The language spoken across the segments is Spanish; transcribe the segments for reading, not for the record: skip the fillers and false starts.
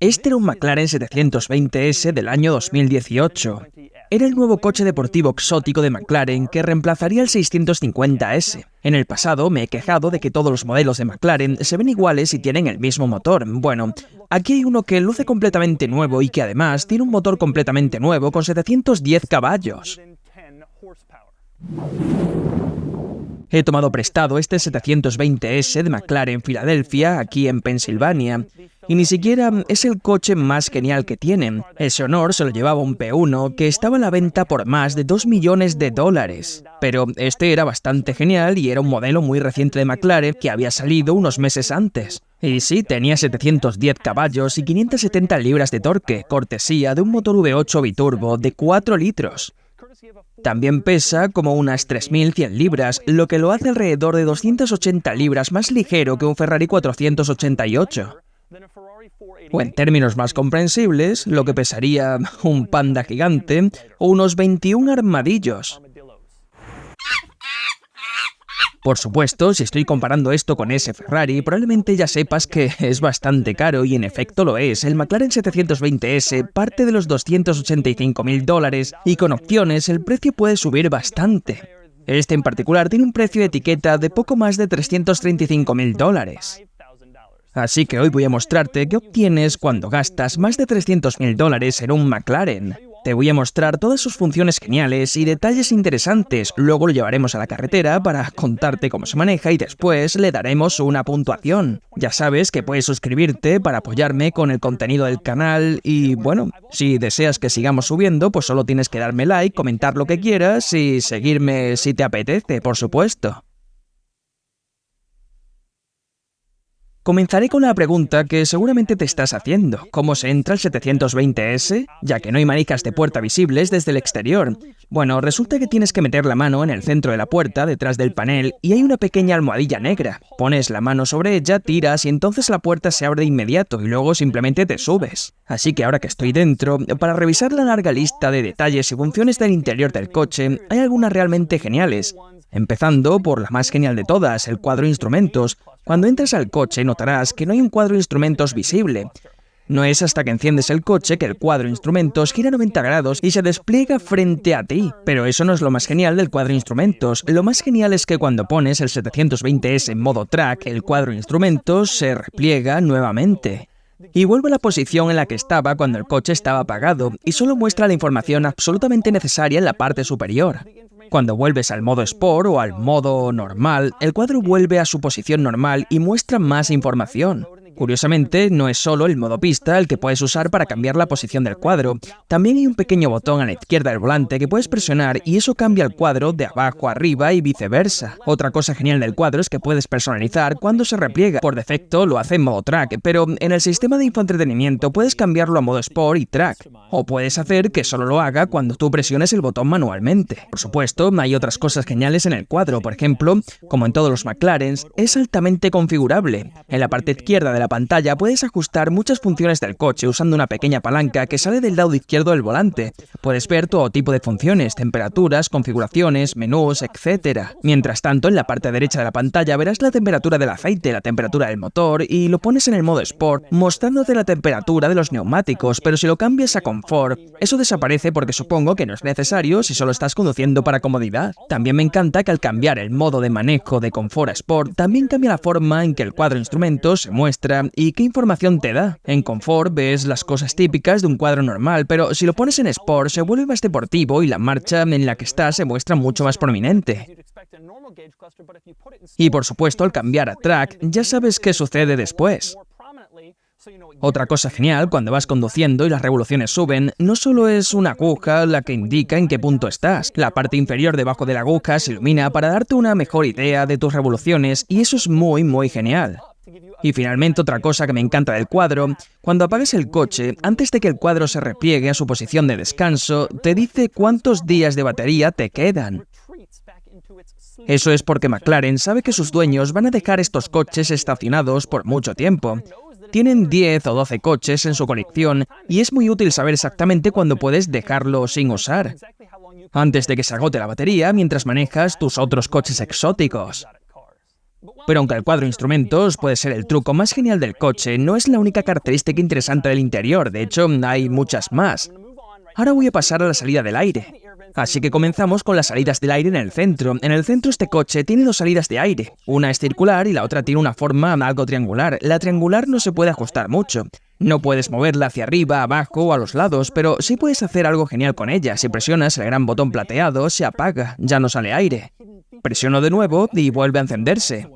Este era un McLaren 720S del año 2018. Era el nuevo coche deportivo exótico de McLaren que reemplazaría el 650S. En el pasado me he quejado de que todos los modelos de McLaren se ven iguales y tienen el mismo motor. Bueno, aquí hay uno que luce completamente nuevo y que además tiene un motor completamente nuevo con 710 caballos. He tomado prestado este 720S de McLaren Filadelfia, aquí en Pensilvania, y ni siquiera es el coche más genial que tienen. Ese honor se lo llevaba un P1 que estaba a la venta por más de $2 millones. Pero este era bastante genial y era un modelo muy reciente de McLaren que había salido unos meses antes. Y sí, tenía 710 caballos y 570 libras de torque, cortesía de un motor V8 biturbo de 4 litros. También pesa como unas 3.100 libras, lo que lo hace alrededor de 280 libras más ligero que un Ferrari 488. O en términos más comprensibles, lo que pesaría un Panda gigante o unos 21 armadillos. Por supuesto, si estoy comparando esto con ese Ferrari, probablemente ya sepas que es bastante caro y en efecto lo es. El McLaren 720S parte de los $285.000 y con opciones el precio puede subir bastante. Este en particular tiene un precio de etiqueta de poco más de $335.000. Así que hoy voy a mostrarte qué obtienes cuando gastas más de $300.000 en un McLaren. Te voy a mostrar todas sus funciones geniales y detalles interesantes, luego lo llevaremos a la carretera para contarte cómo se maneja y después le daremos una puntuación. Ya sabes que puedes suscribirte para apoyarme con el contenido del canal y bueno, si deseas que sigamos subiendo, pues solo tienes que darme like, comentar lo que quieras y seguirme si te apetece, por supuesto. Comenzaré con la pregunta que seguramente te estás haciendo. ¿Cómo se entra el 720S? Ya que no hay manijas de puerta visibles desde el exterior. Bueno, resulta que tienes que meter la mano en el centro de la puerta, detrás del panel, y hay una pequeña almohadilla negra. Pones la mano sobre ella, tiras y entonces la puerta se abre de inmediato y luego simplemente te subes. Así que ahora que estoy dentro, para revisar la larga lista de detalles y funciones del interior del coche, hay algunas realmente geniales. Empezando por la más genial de todas, el cuadro de instrumentos. Cuando entras al coche notarás que no hay un cuadro de instrumentos visible. No es hasta que enciendes el coche que el cuadro de instrumentos gira 90 grados y se despliega frente a ti. Pero eso no es lo más genial del cuadro de instrumentos. Lo más genial es que cuando pones el 720S en modo track, el cuadro de instrumentos se repliega nuevamente. Y vuelve a la posición en la que estaba cuando el coche estaba apagado y solo muestra la información absolutamente necesaria en la parte superior. Cuando vuelves al modo Sport o al modo normal, el cuadro vuelve a su posición normal y muestra más información. Curiosamente, no es solo el modo pista el que puedes usar para cambiar la posición del cuadro. También hay un pequeño botón a la izquierda del volante que puedes presionar y eso cambia el cuadro de abajo a arriba y viceversa. Otra cosa genial del cuadro es que puedes personalizar cuando se repliega. Por defecto lo hace en modo track, pero en el sistema de infoentretenimiento puedes cambiarlo a modo Sport y track. O puedes hacer que solo lo haga cuando tú presiones el botón manualmente. Por supuesto, hay otras cosas geniales en el cuadro. Por ejemplo, como en todos los McLarens, es altamente configurable. En la parte izquierda de la pantalla puedes ajustar muchas funciones del coche usando una pequeña palanca que sale del lado izquierdo del volante. Puedes ver todo tipo de funciones, temperaturas, configuraciones, menús, etc. Mientras tanto, en la parte derecha de la pantalla verás la temperatura del aceite, la temperatura del motor y lo pones en el modo Sport, mostrándote la temperatura de los neumáticos, pero si lo cambias a Comfort, eso desaparece porque supongo que no es necesario si solo estás conduciendo para comodidad. También me encanta que al cambiar el modo de manejo de Comfort a Sport, también cambia la forma en que el cuadro de instrumentos se muestra y qué información te da. En Comfort ves las cosas típicas de un cuadro normal, pero si lo pones en Sport se vuelve más deportivo y la marcha en la que está se muestra mucho más prominente. Y por supuesto, al cambiar a Track, ya sabes qué sucede después. Otra cosa genial cuando vas conduciendo y las revoluciones suben, no solo es una aguja la que indica en qué punto estás. La parte inferior debajo de la aguja se ilumina para darte una mejor idea de tus revoluciones y eso es muy genial. Y finalmente otra cosa que me encanta del cuadro, cuando apagas el coche, antes de que el cuadro se repliegue a su posición de descanso, te dice cuántos días de batería te quedan. Eso es porque McLaren sabe que sus dueños van a dejar estos coches estacionados por mucho tiempo. Tienen 10 o 12 coches en su colección y es muy útil saber exactamente cuándo puedes dejarlo sin usar, antes de que se agote la batería mientras manejas tus otros coches exóticos. Pero aunque el cuadro de instrumentos puede ser el truco más genial del coche, no es la única característica interesante del interior, de hecho hay muchas más. Ahora voy a pasar a la salida del aire. Así que comenzamos con las salidas del aire en el centro. En el centro este coche tiene dos salidas de aire. Una es circular y la otra tiene una forma algo triangular. La triangular no se puede ajustar mucho. No puedes moverla hacia arriba, abajo o a los lados, pero sí puedes hacer algo genial con ella. Si presionas el gran botón plateado, se apaga, ya no sale aire. Presiono de nuevo y vuelve a encenderse.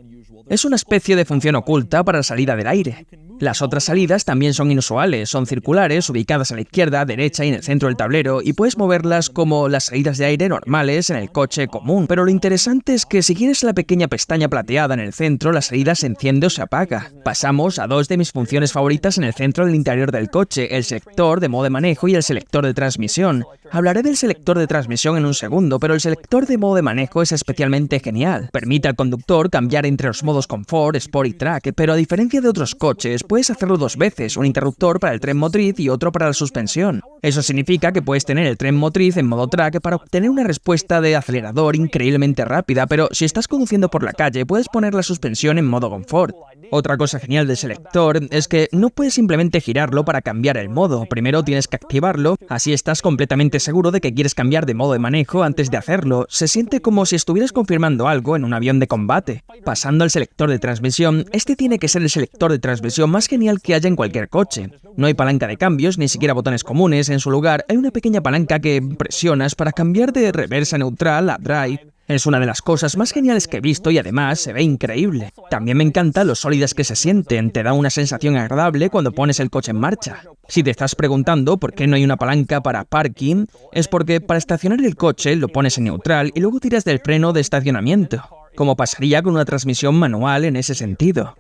Es una especie de función oculta para la salida del aire. Las otras salidas también son inusuales, son circulares, ubicadas a la izquierda, derecha y en el centro del tablero, y puedes moverlas como las salidas de aire normales en el coche común. Pero lo interesante es que si quieres la pequeña pestaña plateada en el centro, la salida se enciende o se apaga. Pasamos a dos de mis funciones favoritas en el centro del interior del coche, el selector de modo de manejo y el selector de transmisión. Hablaré del selector de transmisión en un segundo, pero el selector de modo de manejo es especialmente genial. Permite al conductor cambiar entre los modos Comfort, Sport y Track, pero a diferencia de otros coches, puedes hacerlo dos veces, un interruptor para el tren motriz y otro para la suspensión. Eso significa que puedes tener el tren motriz en modo Track para obtener una respuesta de acelerador increíblemente rápida, pero si estás conduciendo por la calle, puedes poner la suspensión en modo Comfort. Otra cosa genial del selector es que no puedes simplemente girarlo para cambiar el modo. Primero tienes que activarlo, así estás completamente seguro de que quieres cambiar de modo de manejo antes de hacerlo. Se siente como si estuvieras confirmando algo en un avión de combate. Pasando al selector de transmisión, este tiene que ser el selector de transmisión más genial que haya en cualquier coche. No hay palanca de cambios, ni siquiera botones comunes. En su lugar, hay una pequeña palanca que presionas para cambiar de reversa neutral a drive. Es una de las cosas más geniales que he visto y además se ve increíble. También me encanta lo sólidas que se sienten, te da una sensación agradable cuando pones el coche en marcha. Si te estás preguntando por qué no hay una palanca para parking, es porque para estacionar el coche lo pones en neutral y luego tiras del freno de estacionamiento, como pasaría con una transmisión manual en ese sentido.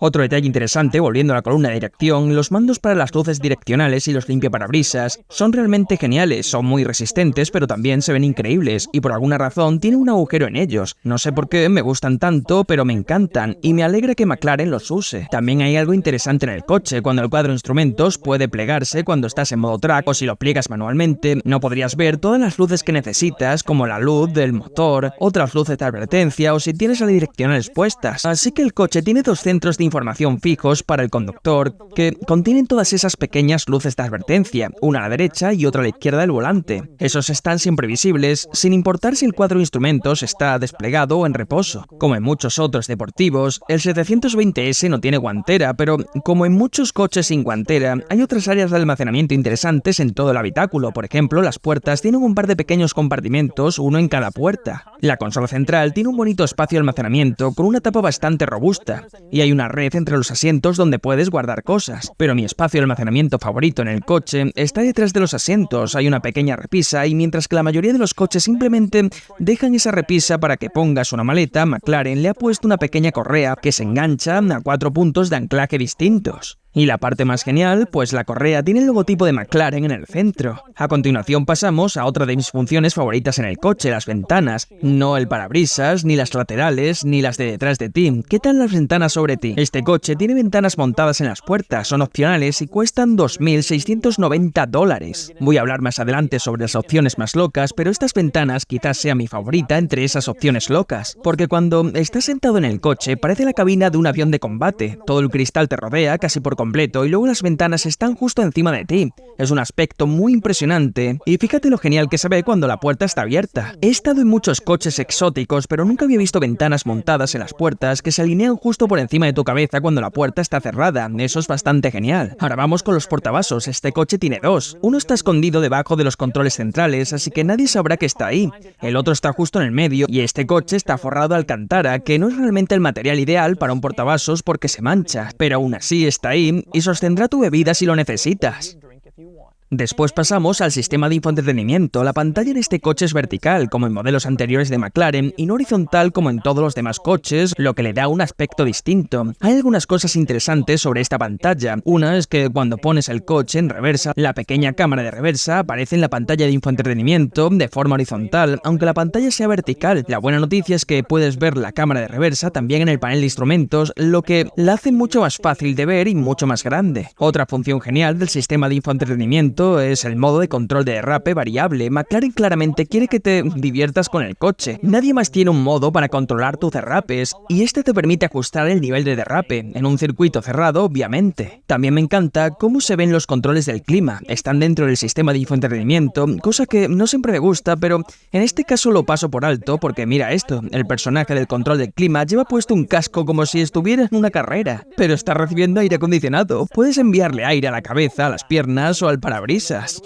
Otro detalle interesante, volviendo a la columna de dirección, los mandos para las luces direccionales y los limpiaparabrisas son realmente geniales, son muy resistentes, pero también se ven increíbles, y por alguna razón tienen un agujero en ellos. No sé por qué me gustan tanto, pero me encantan, y me alegra que McLaren los use. También hay algo interesante en el coche, cuando el cuadro de instrumentos puede plegarse cuando estás en modo track, o si lo pliegas manualmente, no podrías ver todas las luces que necesitas, como la luz del motor, otras luces de advertencia, o si tienes las direccionales puestas. Así que el coche tiene dos centros de información fijos para el conductor que contienen todas esas pequeñas luces de advertencia, una a la derecha y otra a la izquierda del volante. Esos están siempre visibles, sin importar si el cuadro de instrumentos está desplegado o en reposo. Como en muchos otros deportivos, el 720S no tiene guantera, pero como en muchos coches sin guantera, hay otras áreas de almacenamiento interesantes en todo el habitáculo. Por ejemplo, las puertas tienen un par de pequeños compartimentos, uno en cada puerta. La consola central tiene un bonito espacio de almacenamiento con una tapa bastante robusta, y hay una red entre los asientos donde puedes guardar cosas. Pero mi espacio de almacenamiento favorito en el coche está detrás de los asientos. Hay una pequeña repisa y mientras que la mayoría de los coches simplemente dejan esa repisa para que pongas una maleta, McLaren le ha puesto una pequeña correa que se engancha a 4 puntos de anclaje distintos. Y la parte más genial, pues la correa tiene el logotipo de McLaren en el centro. A continuación pasamos a otra de mis funciones favoritas en el coche, las ventanas. No el parabrisas, ni las laterales, ni las de detrás de ti. ¿Qué tal las ventanas sobre ti? Este coche tiene ventanas montadas en las puertas, son opcionales y cuestan $2.690. Voy a hablar más adelante sobre las opciones más locas, pero estas ventanas quizás sea mi favorita entre esas opciones locas. Porque cuando estás sentado en el coche, parece la cabina de un avión de combate. Todo el cristal te rodea casi por completo y luego las ventanas están justo encima de ti. Es un aspecto muy impresionante y fíjate lo genial que se ve cuando la puerta está abierta. He estado en muchos coches exóticos, pero nunca había visto ventanas montadas en las puertas que se alinean justo por encima de tu cabeza cuando la puerta está cerrada. Eso es bastante genial. Ahora vamos con los portavasos. Este coche tiene dos. Uno está escondido debajo de los controles centrales, así que nadie sabrá que está ahí. El otro está justo en el medio y este coche está forrado de alcántara, que no es realmente el material ideal para un portavasos porque se mancha, pero aún así está ahí y sostendrá tu bebida si lo necesitas. Después pasamos al sistema de infoentretenimiento. La pantalla en este coche es vertical, como en modelos anteriores de McLaren, y no horizontal como en todos los demás coches, lo que le da un aspecto distinto. Hay algunas cosas interesantes sobre esta pantalla. Una es que cuando pones el coche en reversa, la pequeña cámara de reversa aparece en la pantalla de infoentretenimiento de forma horizontal, aunque la pantalla sea vertical. La buena noticia es que puedes ver la cámara de reversa también en el panel de instrumentos, lo que la hace mucho más fácil de ver y mucho más grande. Otra función genial del sistema de infoentretenimiento esto es el modo de control de derrape variable. McLaren claramente quiere que te diviertas con el coche. Nadie más tiene un modo para controlar tus derrapes, y este te permite ajustar el nivel de derrape, en un circuito cerrado, obviamente. También me encanta cómo se ven los controles del clima. Están dentro del sistema de infoentretenimiento, cosa que no siempre me gusta, pero en este caso lo paso por alto porque mira esto, el personaje del control del clima lleva puesto un casco como si estuviera en una carrera, pero está recibiendo aire acondicionado. Puedes enviarle aire a la cabeza, a las piernas o al parabrisas.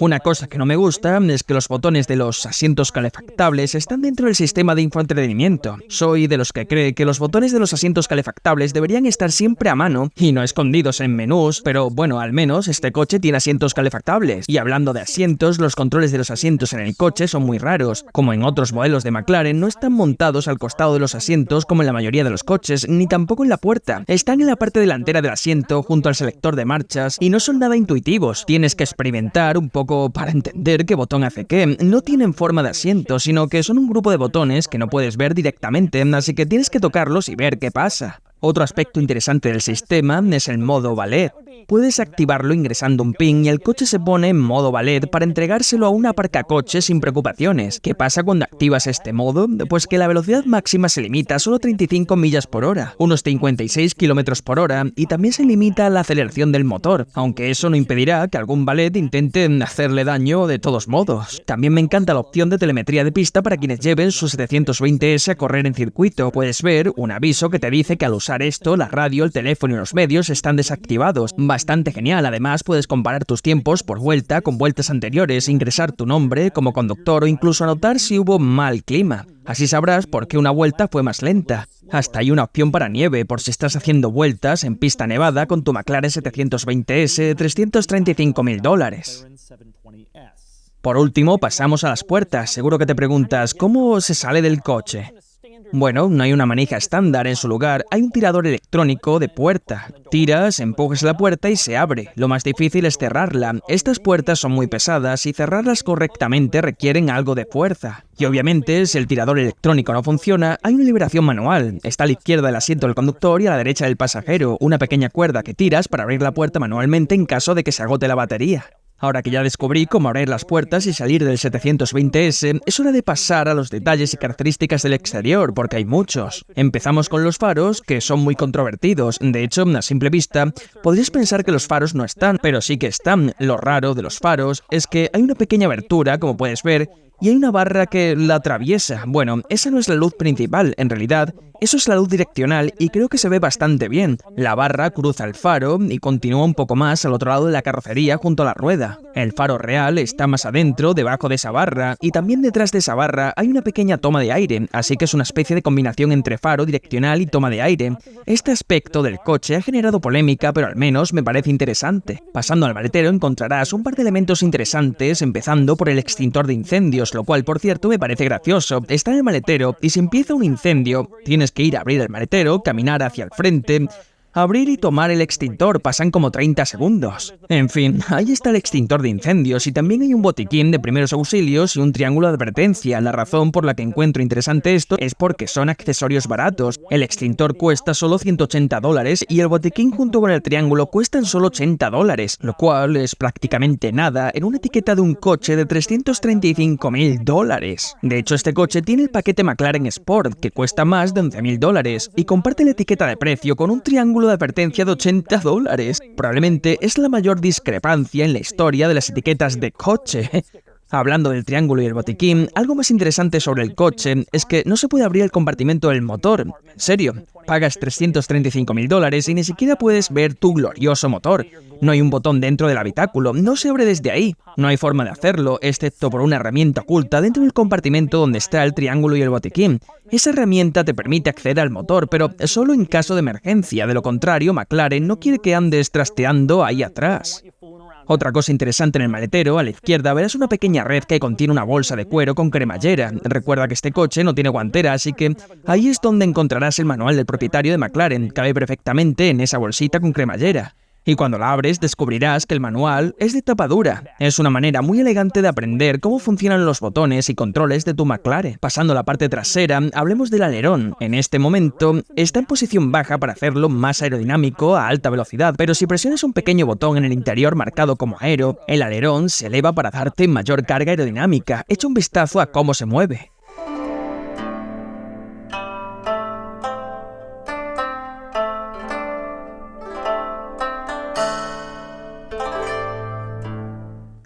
Una cosa que no me gusta es que los botones de los asientos calefactables están dentro del sistema de infoentretenimiento. Soy de los que cree que los botones de los asientos calefactables deberían estar siempre a mano y no escondidos en menús, pero bueno, al menos este coche tiene asientos calefactables. Y hablando de asientos, los controles de los asientos en el coche son muy raros. Como en otros modelos de McLaren, no están montados al costado de los asientos como en la mayoría de los coches, ni tampoco en la puerta. Están en la parte delantera del asiento, junto al selector de marchas, y no son nada intuitivos. Tienes que experimentar un poco para entender qué botón hace qué. No tienen forma de asiento, sino que son un grupo de botones que no puedes ver directamente, así que tienes que tocarlos y ver qué pasa. Otro aspecto interesante del sistema es el modo ballet. Puedes activarlo ingresando un PIN y el coche se pone en modo ballet para entregárselo a un aparcacoches sin preocupaciones. ¿Qué pasa cuando activas este modo? Pues que la velocidad máxima se limita a solo 35 millas por hora, unos 56 kilómetros por hora, y también se limita a la aceleración del motor, aunque eso no impedirá que algún ballet intente hacerle daño de todos modos. También me encanta la opción de telemetría de pista para quienes lleven su 720S a correr en circuito. Puedes ver un aviso que te dice que al usar esto, la radio, el teléfono y los medios están desactivados. Bastante genial. Además, puedes comparar tus tiempos por vuelta con vueltas anteriores, ingresar tu nombre como conductor o incluso anotar si hubo mal clima. Así sabrás por qué una vuelta fue más lenta. Hasta hay una opción para nieve, por si estás haciendo vueltas en pista nevada con tu McLaren 720S de $335.000. Por último, pasamos a las puertas. Seguro que te preguntas, ¿cómo se sale del coche? Bueno, no hay una manija estándar en su lugar, hay un tirador electrónico de puerta. Tiras, empujas la puerta y se abre. Lo más difícil es cerrarla. Estas puertas son muy pesadas y cerrarlas correctamente requieren algo de fuerza. Y obviamente, si el tirador electrónico no funciona, hay una liberación manual. Está a la izquierda del asiento del conductor y a la derecha del pasajero, una pequeña cuerda que tiras para abrir la puerta manualmente en caso de que se agote la batería. Ahora que ya descubrí cómo abrir las puertas y salir del 720S, es hora de pasar a los detalles y características del exterior, porque hay muchos. Empezamos con los faros, que son muy controvertidos. De hecho, a simple vista, podrías pensar que los faros no están, pero sí que están. Lo raro de los faros es que hay una pequeña abertura, como puedes ver, y hay una barra que la atraviesa. Bueno, esa no es la luz principal, en realidad, eso es la luz direccional y creo que se ve bastante bien. La barra cruza el faro y continúa un poco más al otro lado de la carrocería junto a la rueda. El faro real está más adentro, debajo de esa barra, y también detrás de esa barra hay una pequeña toma de aire, así que es una especie de combinación entre faro direccional y toma de aire. Este aspecto del coche ha generado polémica, pero al menos me parece interesante. Pasando al maletero encontrarás un par de elementos interesantes, empezando por el extintor de incendios, lo cual, por cierto, me parece gracioso. Está en el maletero y si empieza un incendio, tienes que ir a abrir el maletero, caminar hacia el frente, abrir y tomar el extintor, pasan como 30 segundos. En fin, ahí está el extintor de incendios y también hay un botiquín de primeros auxilios y un triángulo de advertencia. La razón por la que encuentro interesante esto es porque son accesorios baratos. El extintor cuesta solo $180 y el botiquín junto con el triángulo cuestan solo $80, lo cual es prácticamente nada en una etiqueta de un coche de $335.000. De hecho, este coche tiene el paquete McLaren Sport, que cuesta más de $11.000 y comparte la etiqueta de precio con un triángulo de advertencia de $80. Probablemente es la mayor discrepancia en la historia de las etiquetas de coche. Hablando del triángulo y el botiquín, algo más interesante sobre el coche es que no se puede abrir el compartimento del motor. En serio, pagas $335.000 y ni siquiera puedes ver tu glorioso motor. No hay un botón dentro del habitáculo, no se abre desde ahí. No hay forma de hacerlo, excepto por una herramienta oculta dentro del compartimento donde está el triángulo y el botiquín. Esa herramienta te permite acceder al motor, pero solo en caso de emergencia. De lo contrario, McLaren no quiere que andes trasteando ahí atrás. Otra cosa interesante en el maletero, a la izquierda verás una pequeña red que contiene una bolsa de cuero con cremallera. Recuerda que este coche no tiene guantera, así que ahí es donde encontrarás el manual del propietario de McLaren. Cabe perfectamente en esa bolsita con cremallera. Y cuando la abres descubrirás que el manual es de tapa dura. Es una manera muy elegante de aprender cómo funcionan los botones y controles de tu McLaren. Pasando a la parte trasera, hablemos del alerón. En este momento está en posición baja para hacerlo más aerodinámico a alta velocidad, pero si presionas un pequeño botón en el interior marcado como aero, el alerón se eleva para darte mayor carga aerodinámica. Echa un vistazo a cómo se mueve.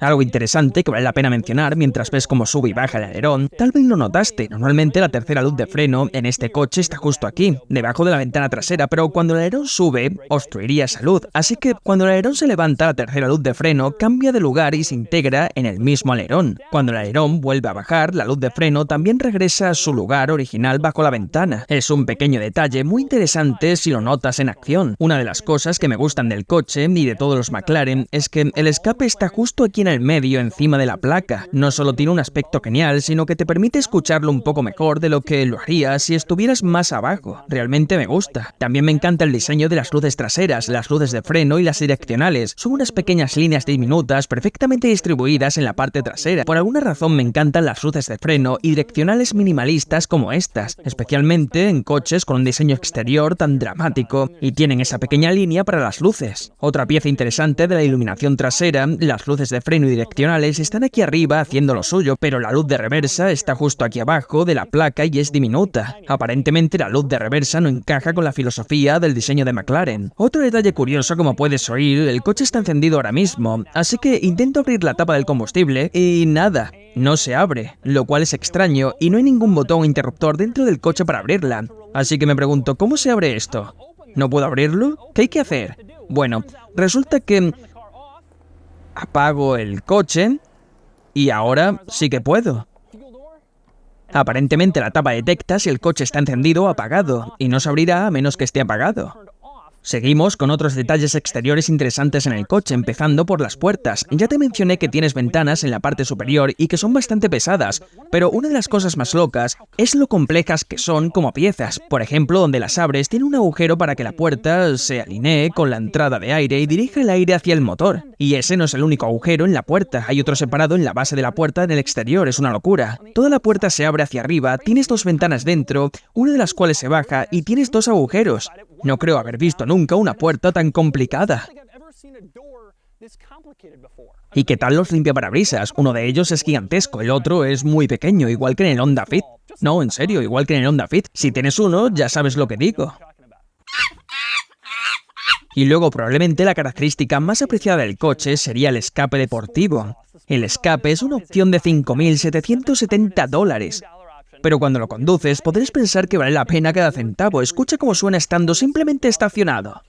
Algo interesante que vale la pena mencionar mientras ves cómo sube y baja el alerón, tal vez lo notaste, normalmente la tercera luz de freno en este coche está justo aquí, debajo de la ventana trasera, pero cuando el alerón sube, obstruiría esa luz, así que cuando el alerón se levanta, la tercera luz de freno cambia de lugar y se integra en el mismo alerón. Cuando el alerón vuelve a bajar, la luz de freno también regresa a su lugar original bajo la ventana. Es un pequeño detalle muy interesante si lo notas en acción. Una de las cosas que me gustan del coche y de todos los McLaren es que el escape está justo aquí en el medio, encima de la placa. No solo tiene un aspecto genial, sino que te permite escucharlo un poco mejor de lo que lo harías si estuvieras más abajo. Realmente me gusta. También me encanta el diseño de las luces traseras, las luces de freno y las direccionales. Son unas pequeñas líneas diminutas perfectamente distribuidas en la parte trasera. Por alguna razón me encantan las luces de freno y direccionales minimalistas como estas, especialmente en coches con un diseño exterior tan dramático, y tienen esa pequeña línea para las luces. Otra pieza interesante de la iluminación trasera, las luces de freno y direccionales están aquí arriba haciendo lo suyo, pero la luz de reversa está justo aquí abajo de la placa y es diminuta. Aparentemente la luz de reversa no encaja con la filosofía del diseño de McLaren. Otro detalle curioso, como puedes oír, el coche está encendido ahora mismo, así que intento abrir la tapa del combustible y nada, no se abre, lo cual es extraño y no hay ningún botón o interruptor dentro del coche para abrirla. Así que me pregunto, ¿cómo se abre esto? ¿No puedo abrirlo? ¿Qué hay que hacer? Bueno, resulta que apago el coche y ahora sí que puedo. Aparentemente la tapa detecta si el coche está encendido o apagado, y no se abrirá a menos que esté apagado. Seguimos con otros detalles exteriores interesantes en el coche, empezando por las puertas. Ya te mencioné que tienes ventanas en la parte superior y que son bastante pesadas, pero una de las cosas más locas es lo complejas que son como piezas. Por ejemplo, donde las abres tiene un agujero para que la puerta se alinee con la entrada de aire y dirija el aire hacia el motor. Y ese no es el único agujero en la puerta, hay otro separado en la base de la puerta en el exterior, es una locura. Toda la puerta se abre hacia arriba, tienes dos ventanas dentro, una de las cuales se baja y tienes dos agujeros. No creo haber visto nunca una puerta tan complicada. ¿Y qué tal los limpiaparabrisas? Uno de ellos es gigantesco, el otro es muy pequeño, igual que en el Honda Fit. No, en serio, igual que en el Honda Fit. Si tienes uno, ya sabes lo que digo. Y luego probablemente la característica más apreciada del coche sería el escape deportivo. El escape es una opción de $5.770. Pero cuando lo conduces, podréis pensar que vale la pena cada centavo. Escucha cómo suena estando simplemente estacionado.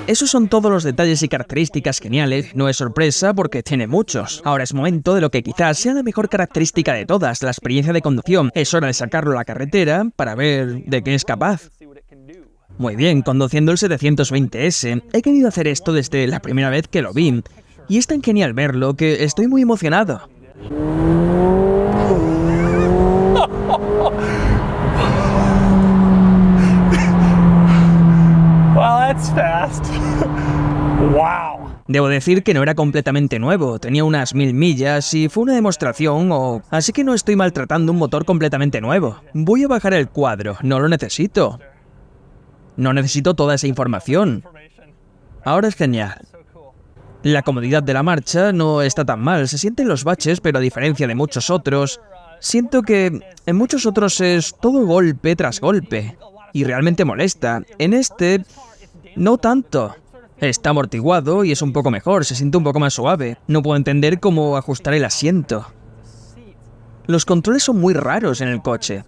Esos son todos los detalles y características geniales, no es sorpresa porque tiene muchos. Ahora es momento de lo que quizás sea la mejor característica de todas, la experiencia de conducción. Es hora de sacarlo a la carretera para ver de qué es capaz. Muy bien, conduciendo el 720S, he querido hacer esto desde la primera vez que lo vi, y es tan genial verlo que estoy muy emocionado. Wow, that's fast. Wow. Debo decir que no era completamente nuevo, tenía unas 1000 millas y fue una demostración, así que no estoy maltratando un motor completamente nuevo. Voy a bajar el cuadro, no lo necesito. No necesito toda esa información. Ahora es genial. La comodidad de la marcha no está tan mal, se sienten los baches, pero a diferencia de muchos otros, siento que en muchos otros es todo golpe tras golpe, y realmente molesta. En este, no tanto. Está amortiguado y es un poco mejor, se siente un poco más suave. No puedo entender cómo ajustar el asiento. Los controles son muy raros en el coche.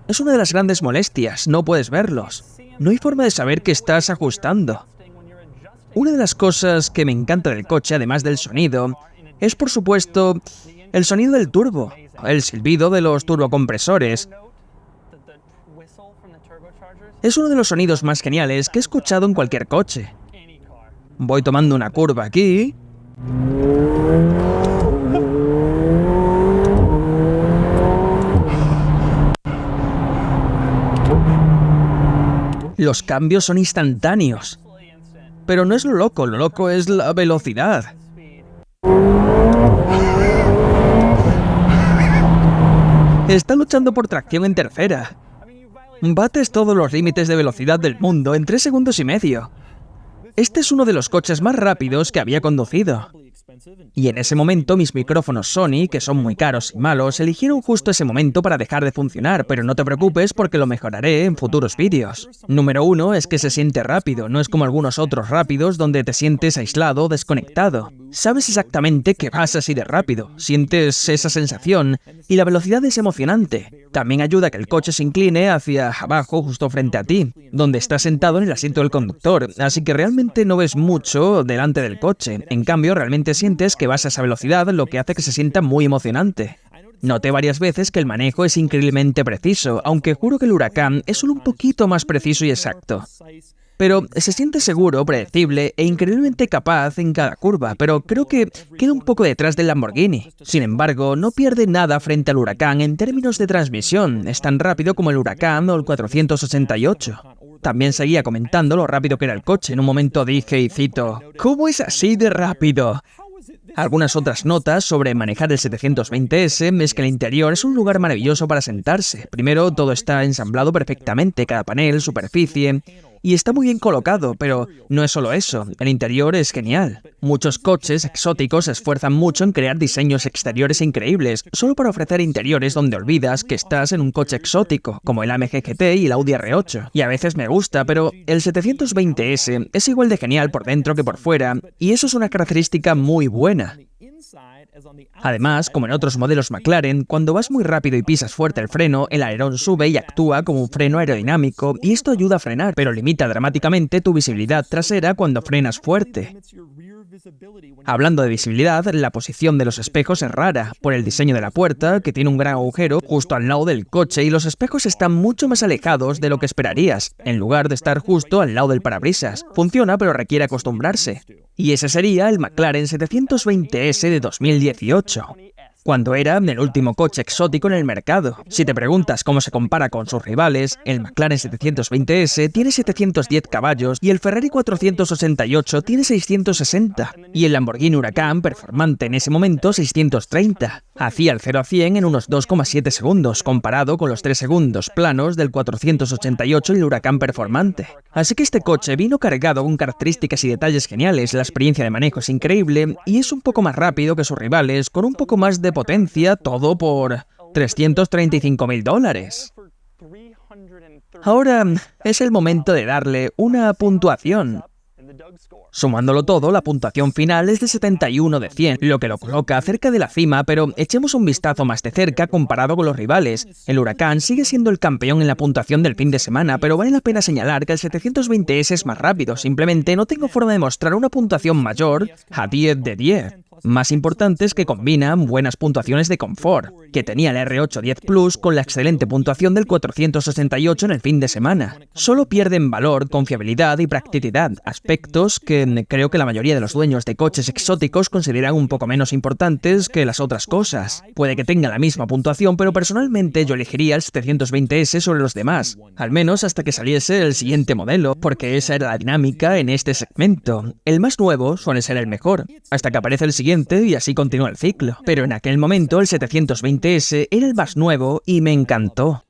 Es una de las grandes molestias, no puedes verlos. No hay forma de saber que estás ajustando. Una de las cosas que me encanta del coche, además del sonido, es por supuesto el sonido del turbo, el silbido de los turbocompresores. Es uno de los sonidos más geniales que he escuchado en cualquier coche. Voy tomando una curva aquí Los cambios son instantáneos. Pero no es lo loco es la velocidad. Está luchando por tracción en tercera. Bates todos los límites de velocidad del mundo en 3 segundos y medio. Este es uno de los coches más rápidos que había conducido. Y en ese momento mis micrófonos Sony, que son muy caros y malos, eligieron justo ese momento para dejar de funcionar, pero no te preocupes porque lo mejoraré en futuros vídeos. Número 1 es que se siente rápido, no es como algunos otros rápidos donde te sientes aislado o desconectado. Sabes exactamente que vas así de rápido, sientes esa sensación y la velocidad es emocionante. También ayuda a que el coche se incline hacia abajo justo frente a ti, donde estás sentado en el asiento del conductor, así que realmente no ves mucho delante del coche. En cambio, realmente sientes que vas a esa velocidad, lo que hace que se sienta muy emocionante. Noté varias veces que el manejo es increíblemente preciso, aunque juro que el Huracán es solo un poquito más preciso y exacto. Pero se siente seguro, predecible e increíblemente capaz en cada curva, pero creo que queda un poco detrás del Lamborghini. Sin embargo, no pierde nada frente al Huracán en términos de transmisión, es tan rápido como el Huracán o el 488. También seguía comentando lo rápido que era el coche. En un momento dije, y cito, ¿cómo es así de rápido? Algunas otras notas sobre manejar el 720S es que el interior es un lugar maravilloso para sentarse. Primero, todo está ensamblado perfectamente, cada panel, superficie, y está muy bien colocado, pero no es solo eso, el interior es genial. Muchos coches exóticos se esfuerzan mucho en crear diseños exteriores increíbles, solo para ofrecer interiores donde olvidas que estás en un coche exótico, como el AMG GT y el Audi R8. Y a veces me gusta, pero el 720S es igual de genial por dentro que por fuera, y eso es una característica muy buena. Además, como en otros modelos McLaren, cuando vas muy rápido y pisas fuerte el freno, el alerón sube y actúa como un freno aerodinámico, y esto ayuda a frenar, pero limita dramáticamente tu visibilidad trasera cuando frenas fuerte. Hablando de visibilidad, la posición de los espejos es rara, por el diseño de la puerta, que tiene un gran agujero justo al lado del coche, y los espejos están mucho más alejados de lo que esperarías, en lugar de estar justo al lado del parabrisas. Funciona, pero requiere acostumbrarse. Y ese sería el McLaren 720S de 2018. Cuando era el último coche exótico en el mercado. Si te preguntas cómo se compara con sus rivales, el McLaren 720S tiene 710 caballos y el Ferrari 488 tiene 660, y el Lamborghini Huracán performante en ese momento 630. Hacía el 0 a 100 en unos 2,7 segundos, comparado con los 3 segundos planos del 488 y el Huracán performante. Así que este coche vino cargado con características y detalles geniales, la experiencia de manejo es increíble y es un poco más rápido que sus rivales, con un poco más de potencia, todo por $335.000. Ahora es el momento de darle una puntuación. Sumándolo todo, la puntuación final es de 71 de 100, lo que lo coloca cerca de la cima, pero echemos un vistazo más de cerca comparado con los rivales. El Huracán sigue siendo el campeón en la puntuación del fin de semana, pero vale la pena señalar que el 720S es más rápido, simplemente no tengo forma de mostrar una puntuación mayor a 10 de 10. Más importante es que combinan buenas puntuaciones de confort, que tenía el R8 10 Plus con la excelente puntuación del 468 en el fin de semana. Solo pierden valor, confiabilidad y practicidad, aspectos que creo que la mayoría de los dueños de coches exóticos consideran un poco menos importantes que las otras cosas. Puede que tenga la misma puntuación, pero personalmente yo elegiría el 720S sobre los demás, al menos hasta que saliese el siguiente modelo, porque esa era la dinámica en este segmento. El más nuevo suele ser el mejor, hasta que aparece el siguiente y así continúa el ciclo. Pero en aquel momento el 720S era el más nuevo y me encantó.